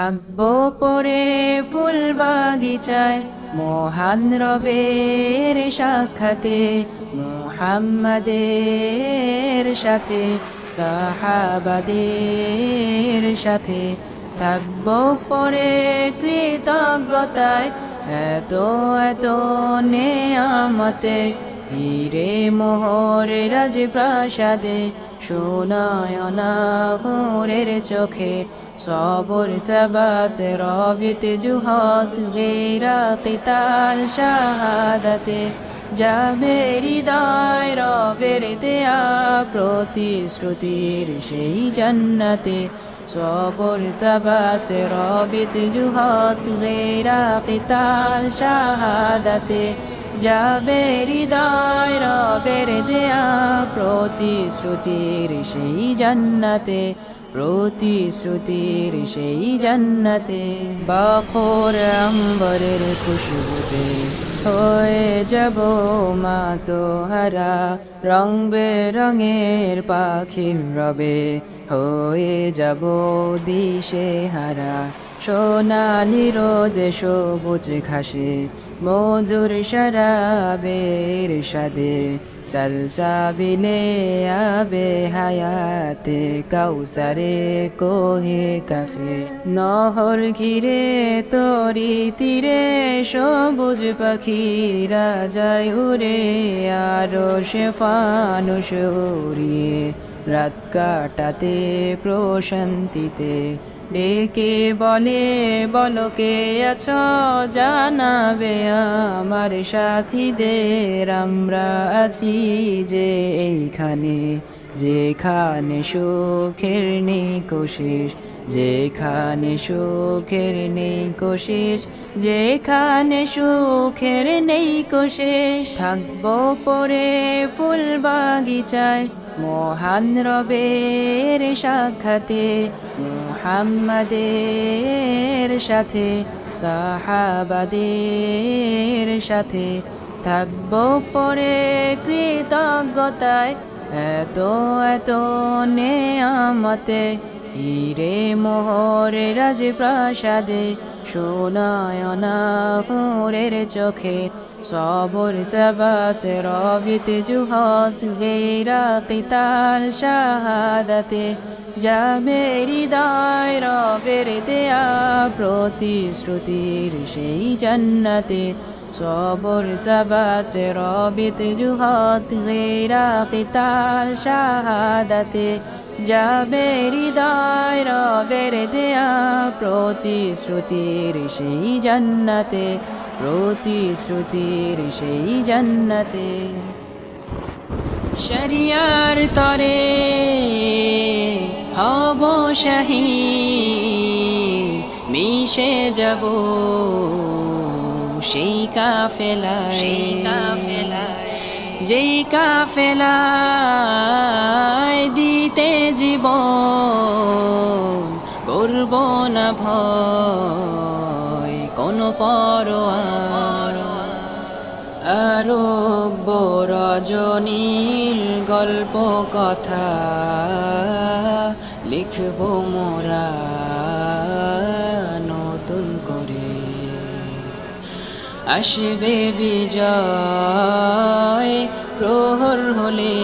থাকবো পরে ফুল বাগিচায় মহান রবের সাক্ষাতে, মুহাম্মাদের সাথে সাহাবাদের সাথে। থাকবো পরে কৃতজ্ঞতায় এত এত নেয়ামতে, হীরে মোহরে রাজপ্রাসাদে সোনায়না হুরের চোখে। সবর তাবাত রবিত জুহাত গেরা কিতাল শাহাদাতে, যাবে হৃদয় রবের দেয়া প্রতিশ্রুতির সেই জান্নাতে। সবর তাবাত রবিত জুহাত গেরা কিতাল শাহাদাতে, যাবে হৃদয় রবের দেয়া প্রতিশ্রুতির সেই জান্নাতে, প্রতিশ্রুতির সেই জান্নাতে। বাখর আম্বরের খুশবুতে হয়ে যাব মাতোহারা, রং বেরঙের পাখির রবে হয়ে যাব দিশে হারা। সোনালি রোদে সবুজ ঘাসে মধুর শরাবের সাদে, সলসাবিলে আবে হায়াতে কাউসারে কোহে কাফে। নহর ঘিরে তরি তীরে সবুজ পাখিরা যায় উড়ে, আরো সে ফানুস উড়িয়ে রাত কাটাতে প্রশান্তিতে। ডেকে বলে বলো কে আছো, জানাবে আমার সাথীদের আমরা আছি যে এইখানে, যেখানে সুখের নেই কোশিস, যেখানে সুখের নেই কোশিস, যেখানে সুখের নেই কোশিস। থাকবো পরে ফুল বাগিচায় মহান রবের সাক্ষাতে, মুহাম্মাদের সাথে সাহাবাদের সাথে। থাকবো পরে কৃতজ্ঞতায় এত এত নেয়ামতে, হীরে মোহরে রাজপ্রাসাদে সোনায়না হুরের চোখে। সবর তাবাত রবিত জুহাত গেরা কিতাল শাহাদাতে, যাবে হৃদয় রবের দেয়া প্রতিশ্রুতির সেই জান্নাতে। সবর তাবাত রবিত জুহাত গেরা কিতাল শাহাদাতে, যাবে হৃদয় রবের দেয়া প্রতিশ্রুতির সেই জান্নাতে, প্রতিশ্রুতির সেই জান্নাতে। শরিয়ার তরে হব শহীদ, মিশে যাব সেই কাফেলায়, যেই কাফেলায় দিতে জীবন করব না ভয় কোনো পরোয়া। আরব রজনীর গল্প কথা লিখব মোরা নতুন করে, আসবে বিজয় প্রহর হলে